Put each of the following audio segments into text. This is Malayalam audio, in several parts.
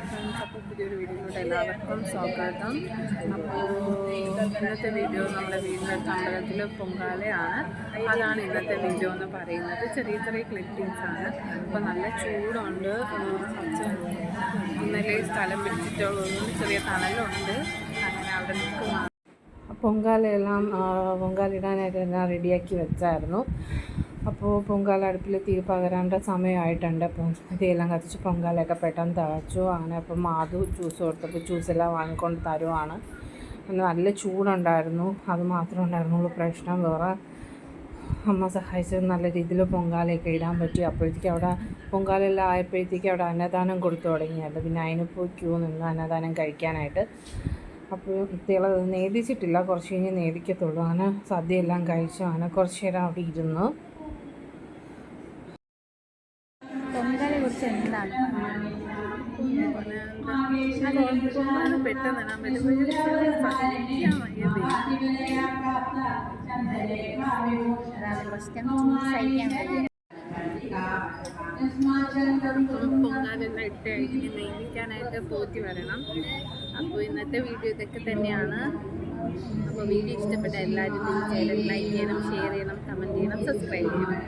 ഫ്രണ്ട്സ്, അപ്പോൾ പുതിയൊരു വീഡിയോയിലൂടെ എല്ലാവർക്കും സ്വാഗതം. അപ്പോൾ ഇന്നത്തെ വീഡിയോ നമ്മുടെ വീടിനടുത്ത് അമ്പലത്തിൽ പൊങ്കാലയാണ്. അതാണ് ഇന്നത്തെ വീഡിയോ എന്ന് പറയുന്നത്. ചെറിയ ചെറിയ ക്ലിപ്പിങ്സാണ്. അപ്പോൾ നല്ല ചൂടുണ്ട്. ഇന്നലെ സ്ഥലം പിടിച്ചിട്ടുള്ളതുകൊണ്ട് ചെറിയ തണലുണ്ട്. അങ്ങനെ അവിടെ നിൽക്കുകയാണ്. പൊങ്കാലിടാനായിട്ട് എല്ലാം റെഡിയാക്കി വെച്ചായിരുന്നു. അപ്പോൾ പൊങ്കാല അടുപ്പിൽ തീ പകരേണ്ട സമയമായിട്ടുണ്ട്. അപ്പം തീയെല്ലാം കത്തിച്ച് പൊങ്കാലയൊക്കെ പെട്ടെന്ന് തിളച്ചു. അങ്ങനെ അപ്പം മാധു ജ്യൂസ് കൊടുത്തപ്പോൾ ജ്യൂസെല്ലാം വാങ്ങിക്കൊണ്ട് തരുവാണ്. നല്ല ചൂടുണ്ടായിരുന്നു. അത് മാത്രമേ ഉണ്ടായിരുന്നുള്ളൂ പ്രശ്നം. വേറെ അമ്മ സഹായിച്ചത് നല്ല രീതിയിൽ പൊങ്കാലയൊക്കെ ഇടാൻ പറ്റി. അപ്പോഴത്തേക്ക് അവിടെ പൊങ്കാലെല്ലാം ആയപ്പോഴത്തേക്ക് അവിടെ അന്നദാനം കൊടുത്തു തുടങ്ങിയല്ലോ. പിന്നെ അതിനിപ്പോൾ ക്യൂ നിന്ന് അന്നദാനം കഴിക്കാനായിട്ട്. അപ്പോൾ നേദിച്ചിട്ടില്ല, കുറച്ച് കഴിഞ്ഞ് നേദിക്കത്തുള്ളൂ. അങ്ങനെ സദ്യയെല്ലാം കഴിച്ചു. അങ്ങനെ കുറച്ച് നേരം അവിടെ ഇരുന്നു. പൊങ്കാലയെ കുറിച്ച് എന്താണ് പെട്ടെന്ന് പൊങ്കാലെല്ലാം ഇട്ട് കഴിഞ്ഞ് നെയ്യിക്കാനായിട്ട് പോറ്റി വരണം. അപ്പോൾ ഇന്നത്തെ വീഡിയോ ഇതൊക്കെ തന്നെയാണ്. അപ്പോൾ വീഡിയോ ഇഷ്ടപ്പെട്ട എല്ലാവരും തീർച്ചയായിട്ടും ലൈക്ക് ചെയ്യണം, ഷെയർ ചെയ്യണം, കമൻറ്റ് ചെയ്യണം, സബ്സ്ക്രൈബ് ചെയ്യണം.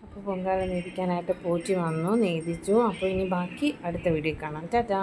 അപ്പോൾ പൊങ്കാല നേദിക്കാനായിട്ട് പോറ്റി വന്നു, നേദിച്ചു. അപ്പോൾ ഇനി ബാക്കി അടുത്ത വീഡിയോ കാണാം. ടാറ്റാ.